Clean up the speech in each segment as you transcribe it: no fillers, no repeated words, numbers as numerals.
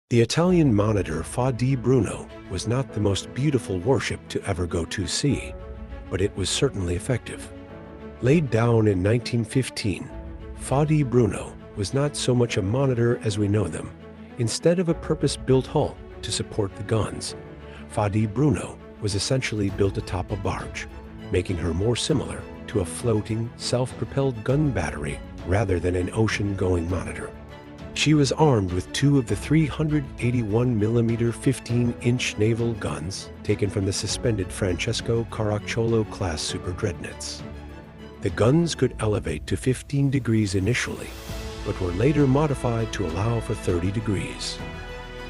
The Italian monitor Fa di Bruno was not the most beautiful warship to ever go to sea, but it was certainly effective. Laid down in 1915, Fa di Bruno was not so much a monitor as we know them. Instead of a purpose-built hull to support the guns, Fa di Bruno was essentially built atop a barge, making her more similar to a floating, self-propelled gun battery rather than an ocean-going monitor. She was armed with two of the 381mm 15-inch naval guns taken from the suspended Francesco Caracciolo-class super-dreadnoughts. The guns could elevate to 15 degrees initially, but were later modified to allow for 30 degrees.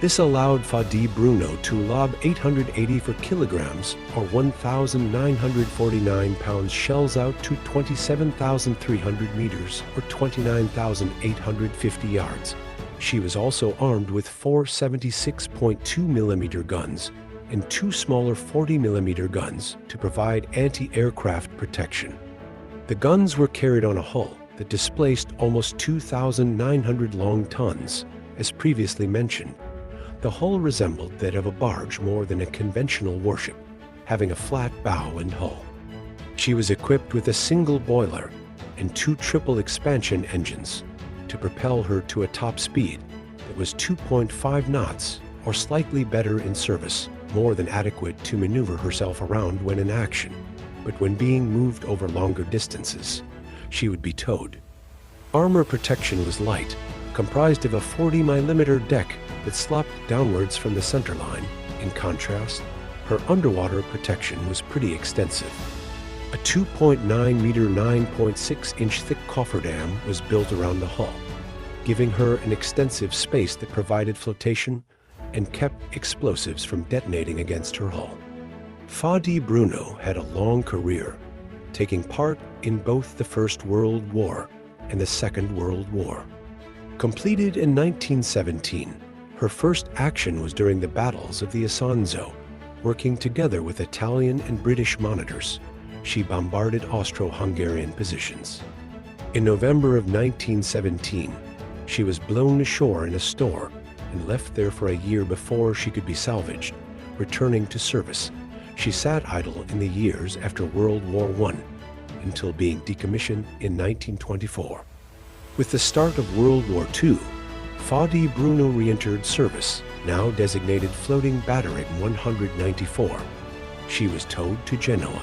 This allowed Fa di Bruno to lob 884 kilograms or 1,949 pounds shells out to 27,300 meters or 29,850 yards. She was also armed with four 76.2mm guns and two smaller 40mm guns to provide anti-aircraft protection. The guns were carried on a hull that displaced almost 2,900 long tons, as previously mentioned. The hull resembled that of a barge more than a conventional warship, having a flat bow and hull. She was equipped with a single boiler and two triple expansion engines to propel her to a top speed that was 2.5 knots or slightly better in service, more than adequate to maneuver herself around when in action. But when being moved over longer distances, she would be towed. Armor protection was light, comprised of a 40mm deck that slopped downwards from the centerline. In contrast, her underwater protection was pretty extensive. A 2.9-meter, 9.6-inch thick cofferdam was built around the hull, giving her an extensive space that provided flotation and kept explosives from detonating against her hull. Fa di Bruno had a long career, taking part in both the First World War and the Second World War. Completed in 1917, her first action was during the battles of the Isonzo. Working together with Italian and British monitors, she bombarded Austro-Hungarian positions. In November of 1917, she was blown ashore in a store and left there for a year before she could be salvaged. Returning to service, she sat idle in the years after World War I until being decommissioned in 1924. With the start of World War II, Fa di Bruno re-entered service, now designated Floating Battering 194. She was towed to Genoa.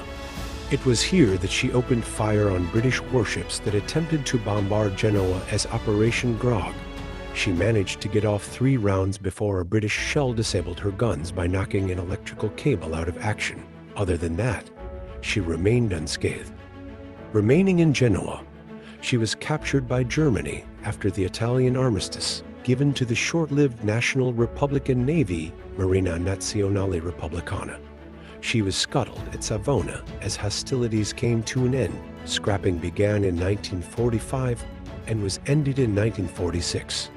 It was here that she opened fire on British warships that attempted to bombard Genoa as Operation Grog. She managed to get off 3 rounds before a British shell disabled her guns by knocking an electrical cable out of action. Other than that, she remained unscathed. Remaining in Genoa, she was captured by Germany after the Italian armistice, given to the short-lived National Republican Navy, Marina Nazionale Repubblicana. She was scuttled at Savona as hostilities came to an end. Scrapping began in 1945 and was ended in 1946.